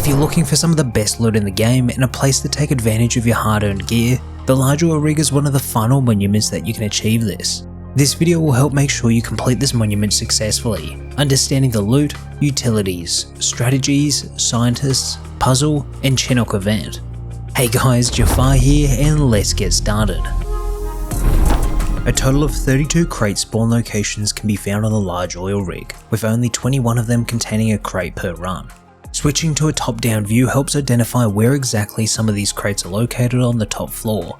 If you're looking for some of the best loot in the game and a place to take advantage of your hard-earned gear, the large oil rig is one of the final monuments that you can achieve this. This video will help make sure you complete this monument successfully, understanding the loot, utilities, strategies, scientists, puzzle, and Chinook event. Hey guys, Jfarr here, and let's get started. A total of 32 crate spawn locations can be found on the large oil rig, with only 21 of them containing a crate per run. Switching to a top-down view helps identify where exactly some of these crates are located on the top floor.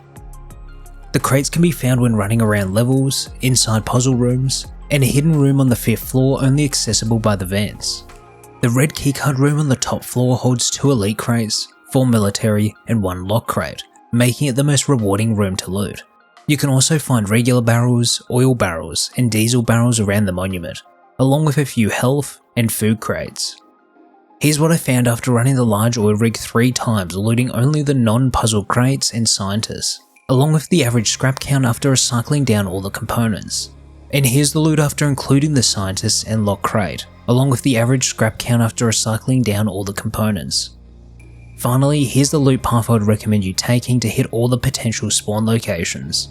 The crates can be found when running around levels, inside puzzle rooms, and a hidden room on the 5th floor only accessible by the vents. The red keycard room on the top floor holds 2 elite crates, 4 military, and 1 lock crate, making it the most rewarding room to loot. You can also find regular barrels, oil barrels, and diesel barrels around the monument, along with a few health and food crates. Here's what I found after running the large oil rig 3 times, looting only the non-puzzle crates and scientists, along with the average scrap count after recycling down all the components. And here's the loot after including the scientists and lock crate, along with the average scrap count after recycling down all the components. Finally, here's the loot path I would recommend you taking to hit all the potential spawn locations.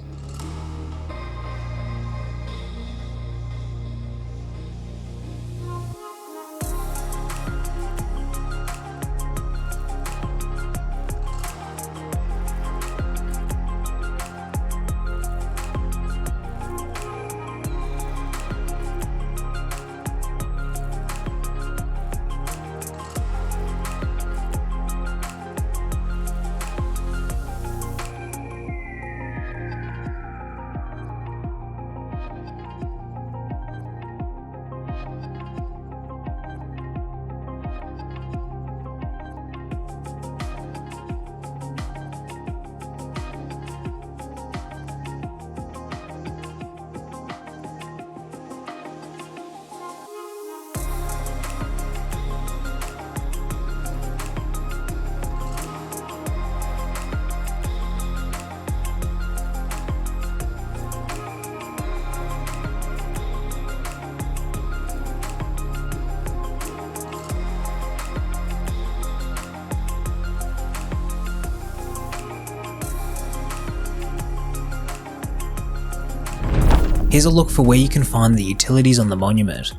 Here's a look for where you can find the utilities on the monument.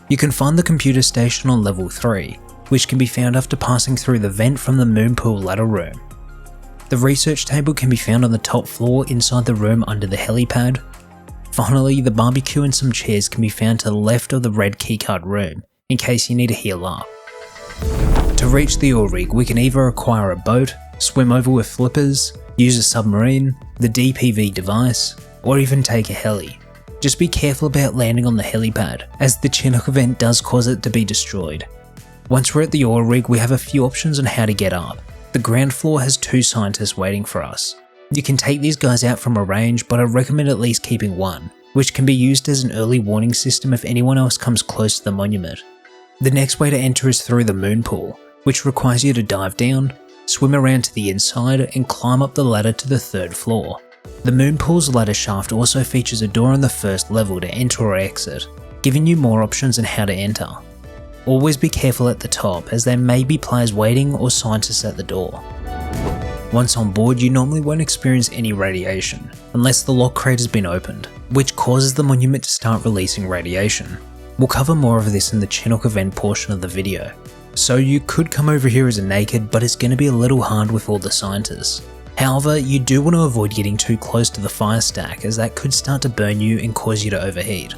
You can find the computer station on level 3, which can be found after passing through the vent from the moon pool ladder room. The research table can be found on the top floor inside the room under the helipad. Finally, the barbecue and some chairs can be found to the left of the red keycard room, in case you need to heal up. To reach the oil rig, we can either acquire a boat, swim over with flippers, use a submarine, the DPV device, or even take a heli. Just be careful about landing on the helipad, as the Chinook event does cause it to be destroyed. Once we're at the oil rig, we have a few options on how to get up. The ground floor has 2 scientists waiting for us. You can take these guys out from a range, but I recommend at least keeping 1, which can be used as an early warning system if anyone else comes close to the monument. The next way to enter is through the moon pool, which requires you to dive down, swim around to the inside, and climb up the ladder to the 3rd floor. The moon pool's ladder shaft also features a door on the 1st level to enter or exit, giving you more options on how to enter. Always be careful at the top, as there may be players waiting or scientists at the door. Once on board, you normally won't experience any radiation, unless the lock crate has been opened, which causes the monument to start releasing radiation. We'll cover more of this in the Chinook event portion of the video. So you could come over here as a naked, but it's going to be a little hard with all the scientists. However, you do want to avoid getting too close to the fire stack, as that could start to burn you and cause you to overheat.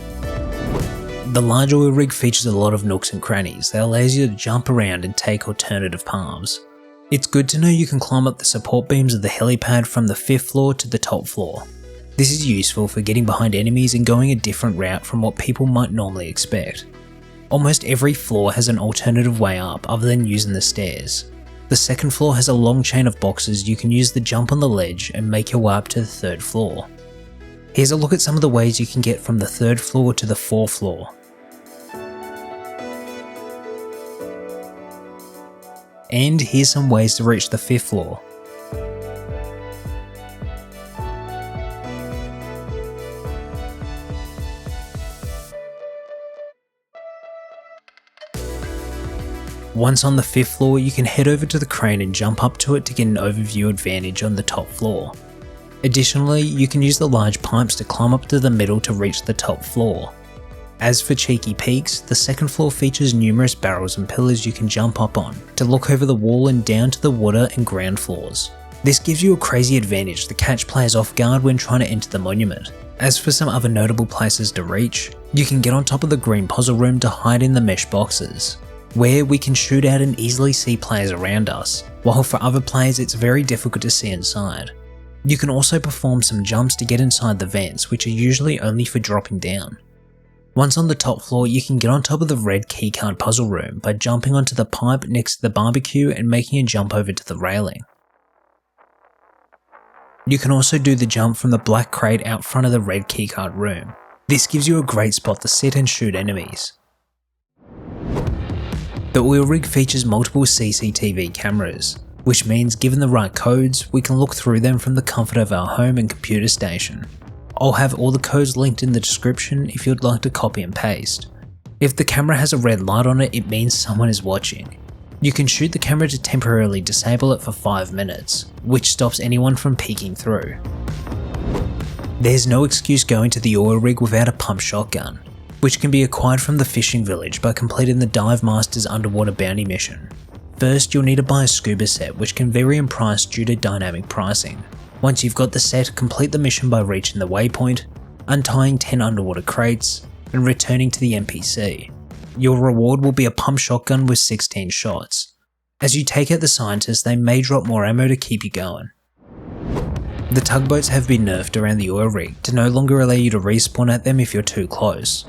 The large oil rig features a lot of nooks and crannies that allows you to jump around and take alternative paths. It's good to know you can climb up the support beams of the helipad from the 5th floor to the top floor. This is useful for getting behind enemies and going a different route from what people might normally expect. Almost every floor has an alternative way up other than using the stairs. The 2nd floor has a long chain of boxes you can use to jump on the ledge and make your way up to the 3rd floor. Here's a look at some of the ways you can get from the 3rd floor to the 4th floor. And here's some ways to reach the 5th floor. Once on the 5th floor, you can head over to the crane and jump up to it to get an overview advantage on the top floor. Additionally, you can use the large pipes to climb up to the middle to reach the top floor. As for cheeky peeks, the 2nd floor features numerous barrels and pillars you can jump up on to look over the wall and down to the water and ground floors. This gives you a crazy advantage to catch players off guard when trying to enter the monument. As for some other notable places to reach, you can get on top of the green puzzle room to hide in the mesh boxes, where we can shoot out and easily see players around us, while for other players it's very difficult to see inside. You can also perform some jumps to get inside the vents, which are usually only for dropping down. Once on the top floor, you can get on top of the red keycard puzzle room by jumping onto the pipe next to the barbecue and making a jump over to the railing. You can also do the jump from the black crate out front of the red keycard room. This gives you a great spot to sit and shoot enemies. The Ooyy rig features multiple CCTV cameras, which means given the right codes, we can look through them from the comfort of our home and computer station. I'll have all the codes linked in the description if you'd like to copy and paste. If the camera has a red light on it, it means someone is watching. You can shoot the camera to temporarily disable it for 5 minutes, which stops anyone from peeking through. There's no excuse going to the Ooyy rig without a pump shotgun, which can be acquired from the fishing village by completing the Dive Master's underwater bounty mission. First, you'll need to buy a scuba set, which can vary in price due to dynamic pricing. Once you've got the set, complete the mission by reaching the waypoint, untying 10 underwater crates, and returning to the NPC. Your reward will be a pump shotgun with 16 shots. As you take out the scientists, they may drop more ammo to keep you going. The tugboats have been nerfed around the Ooyy rig to no longer allow you to respawn at them if you're too close.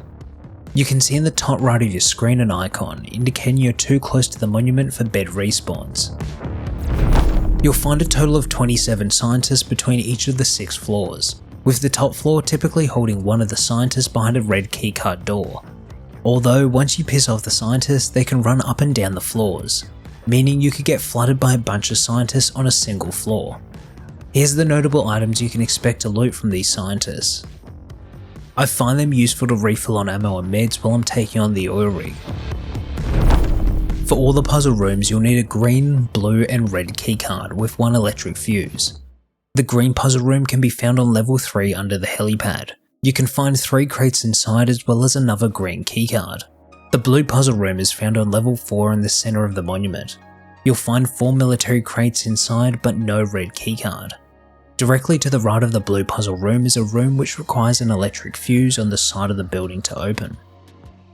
You can see in the top right of your screen an icon indicating you're too close to the monument for bed respawns. You'll find a total of 27 scientists between each of the 6 floors, with the top floor typically holding one of the scientists behind a red keycard door. Although once you piss off the scientists, they can run up and down the floors, meaning you could get flooded by a bunch of scientists on a single floor. Here's the notable items you can expect to loot from these scientists. I find them useful to refill on ammo and meds while I'm taking on the Ooyy rig. For all the puzzle rooms, you'll need a green, blue and red keycard with 1 electric fuse. The green puzzle room can be found on level 3 under the helipad. You can find 3 crates inside as well as another green keycard. The blue puzzle room is found on level 4 in the centre of the monument. You'll find 4 military crates inside but no red keycard. Directly to the right of the blue puzzle room is a room which requires an electric fuse on the side of the building to open.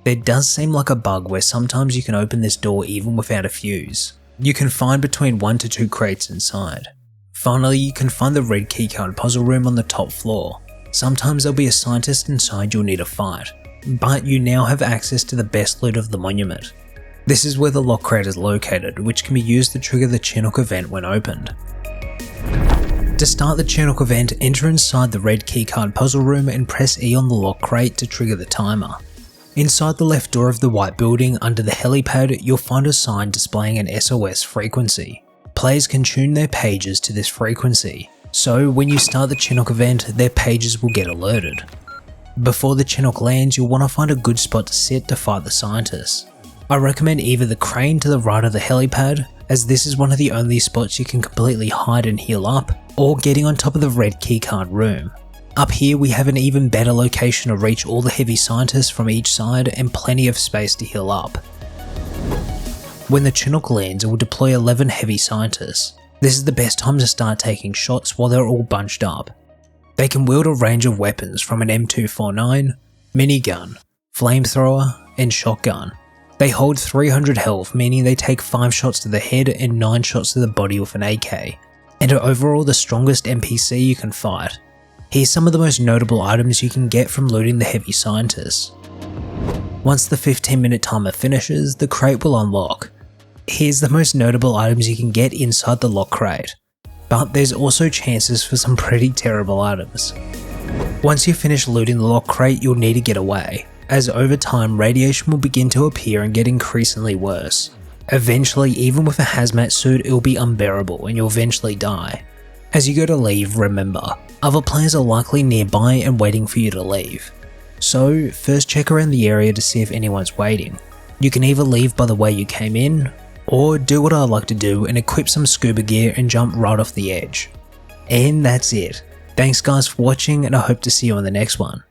There does seem like a bug where sometimes you can open this door even without a fuse. You can find between 1 to 2 crates inside. Finally, you can find the red keycard puzzle room on the top floor. Sometimes there'll be a scientist inside you'll need to fight, but you now have access to the best loot of the monument. This is where the lock crate is located, which can be used to trigger the Chinook event when opened. To start the Chinook event, enter inside the red keycard puzzle room and press E on the lock crate to trigger the timer. Inside the left door of the white building under the helipad, you'll find a sign displaying an SOS frequency. Players can tune their pages to this frequency, so when you start the Chinook event, their pages will get alerted. Before the Chinook lands, you'll want to find a good spot to sit to fight the scientists. I recommend either the crane to the right of the helipad, as this is one of the only spots you can completely hide and heal up, or getting on top of the red keycard room. Up here we have an even better location to reach all the heavy scientists from each side and plenty of space to heal up. When the Chinook lands, it will deploy 11 heavy scientists. This is the best time to start taking shots while they're all bunched up. They can wield a range of weapons from an M249, minigun, flamethrower, and shotgun. They hold 300 health, meaning they take 5 shots to the head and 9 shots to the body with an AK, and are overall the strongest NPC you can fight. Here's some of the most notable items you can get from looting the heavy scientists. Once the 15-minute timer finishes, the crate will unlock. Here's the most notable items you can get inside the lock crate, but there's also chances for some pretty terrible items. Once you finish looting the lock crate, you'll need to get away, as over time radiation will begin to appear and get increasingly worse. Eventually, even with a hazmat suit, it will be unbearable and you'll eventually die. As you go to leave, remember, other players are likely nearby and waiting for you to leave. So first check around the area to see if anyone's waiting. You can either leave by the way you came in, or do what I like to do and equip some scuba gear and jump right off the edge. And that's it. Thanks guys for watching, and I hope to see you on the next one.